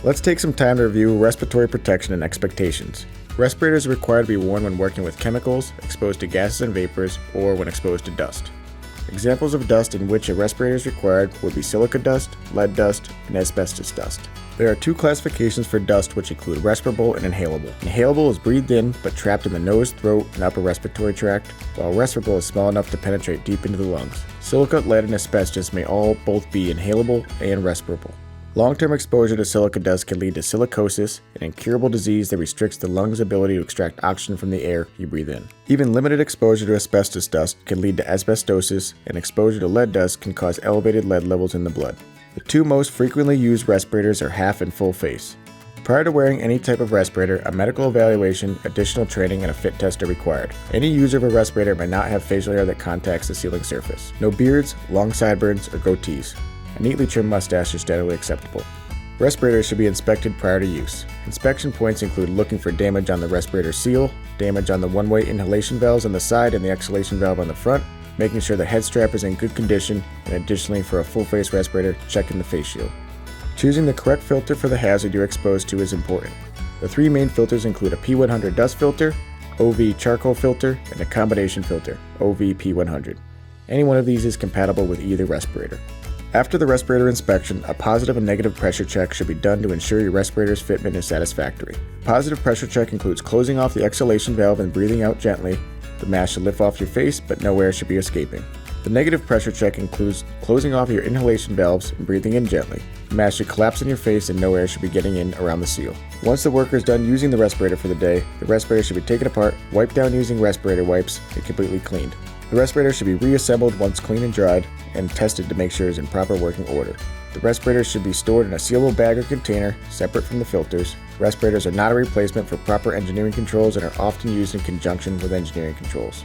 Let's take some time to review respiratory protection and expectations. Respirators are required to be worn when working with chemicals, exposed to gases and vapors, or when exposed to dust. Examples of dust in which a respirator is required would be silica dust, lead dust, and asbestos dust. There are two classifications for dust which include respirable and inhalable. Inhalable is breathed in but trapped in the nose, throat, and upper respiratory tract, while respirable is small enough to penetrate deep into the lungs. Silica, lead, and asbestos may all both be inhalable and respirable. Long-term exposure to silica dust can lead to silicosis, an incurable disease that restricts the lungs' ability to extract oxygen from the air you breathe in. Even limited exposure to asbestos dust can lead to asbestosis, and exposure to lead dust can cause elevated lead levels in the blood. The two most frequently used respirators are half and full face. Prior to wearing any type of respirator, a medical evaluation, additional training, and a fit test are required. Any user of a respirator may not have facial hair that contacts the ceiling surface. No beards, long sideburns, or goatees. A neatly trimmed mustache is generally acceptable. Respirators should be inspected prior to use. Inspection points include looking for damage on the respirator seal, damage on the one-way inhalation valves on the side and the exhalation valve on the front, making sure the head strap is in good condition, and additionally for a full-face respirator, checking the face shield. Choosing the correct filter for the hazard you're exposed to is important. The three main filters include a P100 dust filter, OV charcoal filter, and a combination filter, OV P100. Any one of these is compatible with either respirator. After the respirator inspection, a positive and negative pressure check should be done to ensure your respirator's fitment is satisfactory. A positive pressure check includes closing off the exhalation valve and breathing out gently. The mask should lift off your face, but no air should be escaping. The negative pressure check includes closing off your inhalation valves and breathing in gently. The mask should collapse in your face and no air should be getting in around the seal. Once the worker is done using the respirator for the day, the respirator should be taken apart, wiped down using respirator wipes, and completely cleaned. The respirator should be reassembled once clean and dried, and tested to make sure it is in proper working order. The respirators should be stored in a sealable bag or container, separate from the filters. Respirators are not a replacement for proper engineering controls and are often used in conjunction with engineering controls.